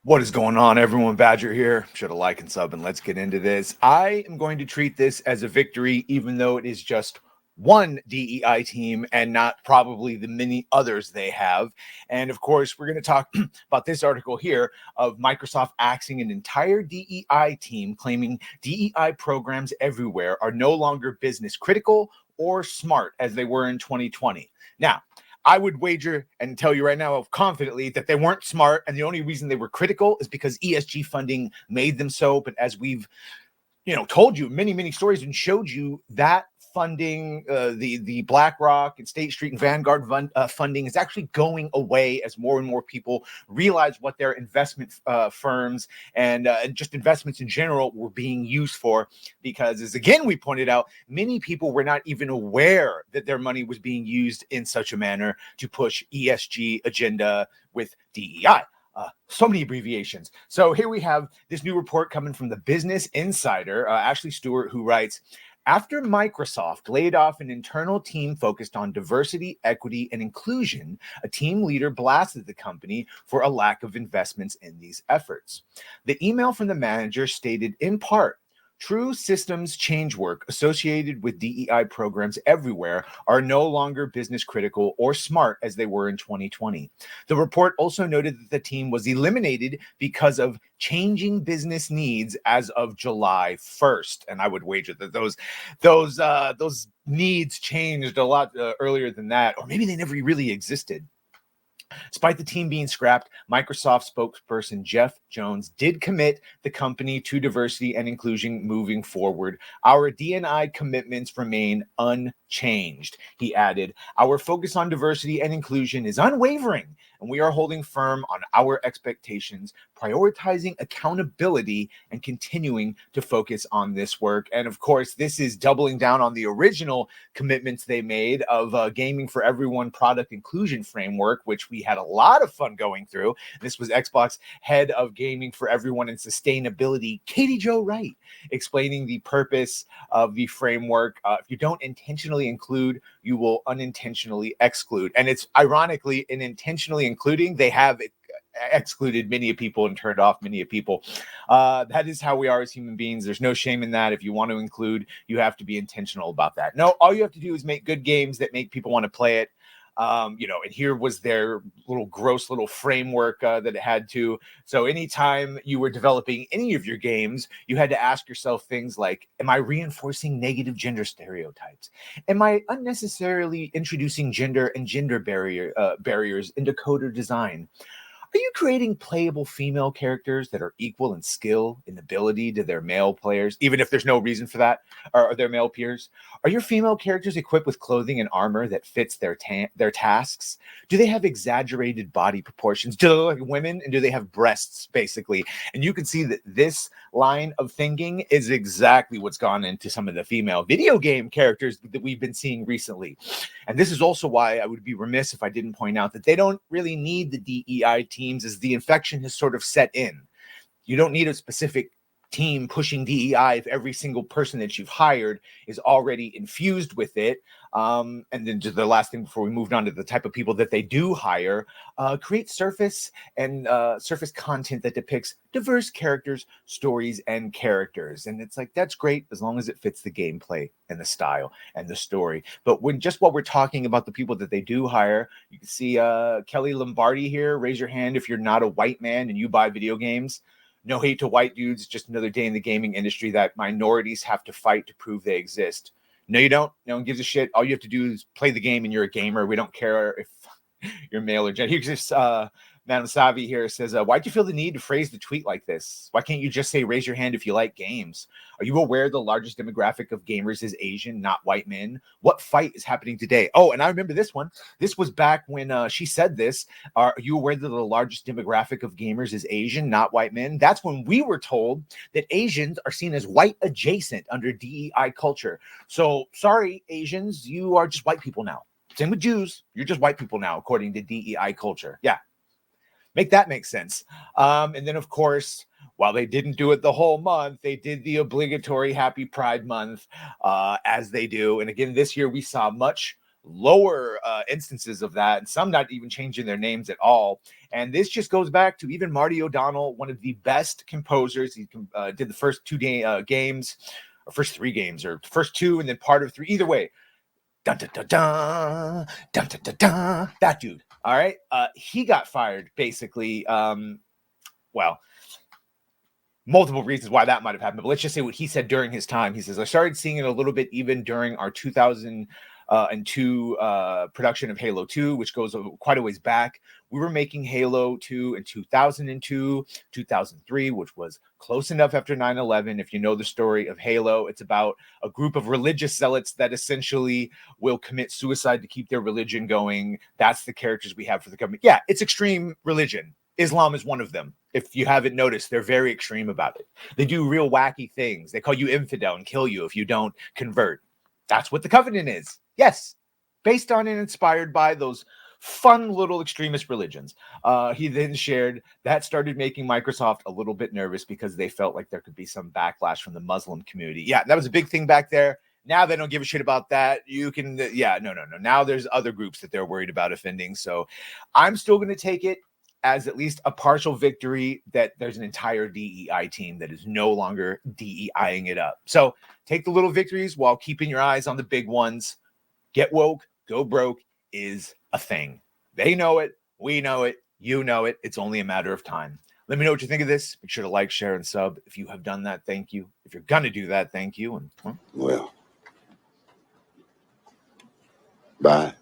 What is going on, everyone? Badger here. Should have like and sub, and let's get into this. I am going to treat this as a victory, even though it is just one DEI team and not probably the many others they have. And of course, we're going to talk about this article here of Microsoft axing an entire DEI team, claiming DEI programs everywhere are no longer business critical or smart as they were in 2020. Now, I would wager and tell you right now confidently that they weren't smart, and the only reason they were critical is because ESG funding made them so. But as we've told you many stories and showed you, that funding, the BlackRock and State Street and Vanguard funding is actually going away as more and more people realize what their investment firms and just investments in general were being used for. Because, as again we pointed out, many people were not even aware that their money was being used in such a manner to push ESG agenda with DEI. So many abbreviations. So here we have this new report coming from the Business Insider, Ashley Stewart, who writes, after Microsoft laid off an internal team focused on diversity, equity, and inclusion, a team leader blasted the company for a lack of investments in these efforts. The email from the manager stated, in part, true systems change work associated with DEI programs everywhere are no longer business critical or smart as they were in 2020. The report also noted that the team was eliminated because of changing business needs as of July 1st. And I would wager that those needs changed a lot earlier than that, or maybe they never really existed. Despite the team being scrapped, Microsoft spokesperson Jeff Jones did commit the company to diversity and inclusion moving forward. Our D&I commitments remain unchanged. He added, our focus on diversity and inclusion is unwavering, and we are holding firm on our expectations, prioritizing accountability and continuing to focus on this work. And of course, this is doubling down on the original commitments they made of Gaming for Everyone product inclusion framework, which we had a lot of fun going through. This was Xbox head of Gaming for Everyone and sustainability, Katie Jo Wright, explaining the purpose of the framework. If you don't intentionally include, you will unintentionally exclude. And it's ironically, in intentionally including, they have excluded many people and turned off many people. That is how we are as human beings. There's no shame in that. If you want to include, you have to be intentional about that. No, all you have to do is make good games that make people want to play it. And here was their gross little framework that it had to. So anytime you were developing any of your games, you had to ask yourself things like, am I reinforcing negative gender stereotypes? Am I unnecessarily introducing gender and gender barriers into coder design? Are you creating playable female characters that are equal in skill and ability to their male players, even if there's no reason for that, or their male peers? Are your female characters equipped with clothing and armor that fits their tasks? Do they have exaggerated body proportions? Do they look like women, and do they have breasts, basically? And you can see that this line of thinking is exactly what's gone into some of the female video game characters that we've been seeing recently. And this is also why I would be remiss if I didn't point out that they don't really need the DEI teams, as the infection has sort of set in. You don't need a specific team pushing DEI if every single person that you've hired is already infused with it. And then just the last thing before we moved on to the type of people that they do hire, create surface content that depicts diverse characters, stories, and characters. And it's like, that's great as long as it fits the gameplay and the style and the story. But when just while we're talking about the people that they do hire, you can see Kelly Lombardi here. Raise your hand if you're not a white man and you buy video games. No hate to white dudes, just another day in the gaming industry that minorities have to fight to prove they exist. No, you don't. No one gives a shit. All you have to do is play the game and you're a gamer. We don't care if you're male or gender. Here's just Madam Savi here says, why'd you feel the need to phrase the tweet like this? Why can't you just say, raise your hand if you like games? Are you aware the largest demographic of gamers is Asian, not white men? What fight is happening today? Oh, and I remember this one. This was back when she said this. Are you aware that the largest demographic of gamers is Asian, not white men? That's when we were told that Asians are seen as white adjacent under DEI culture. So sorry, Asians, you are just white people now. Same with Jews. You're just white people now, according to DEI culture. Yeah. Make that make sense. And then, of course, while they didn't do it the whole month, they did the obligatory Happy Pride Month as they do. And again, this year we saw much lower instances of that, and some not even changing their names at all. And this just goes back to even Marty O'Donnell, one of the best composers. He did the first games, or first 3 games, or first 2 and then part of 3. Either way, dun, dun, dun, dun, dun, dun, dun, dun, that dude. All right, he got fired basically. Well, multiple reasons why that might have happened, but let's just say what he said during his time. He says, I started seeing it a little bit even during our 2002 production of Halo 2, which goes quite a ways back. We were making Halo 2 in 2002, 2003, which was close enough after 9/11. If you know the story of Halo, it's about a group of religious zealots that essentially will commit suicide to keep their religion going. That's the characters we have for the government. Yeah, it's extreme religion. Islam is one of them. If you haven't noticed, they're very extreme about it. They do real wacky things. They call you infidel and kill you if you don't convert. That's what the Covenant is. Yes, based on and inspired by those fun little extremist religions. He then shared that started making Microsoft a little bit nervous because they felt like there could be some backlash from the Muslim community. Yeah, that was a big thing back there. Now they don't give a shit about that. You can, no. Now there's other groups that they're worried about offending. So I'm still going to take it as at least a partial victory that there's an entire DEI team that is no longer DEIing it up. So take the little victories while keeping your eyes on the big ones. Get woke, go broke is a thing. They know it. We know it. You know it. It's only a matter of time. Let me know what you think of this. Make sure to like, share, and sub. If you have done that, thank you. If you're going to do that, thank you. And well, bye.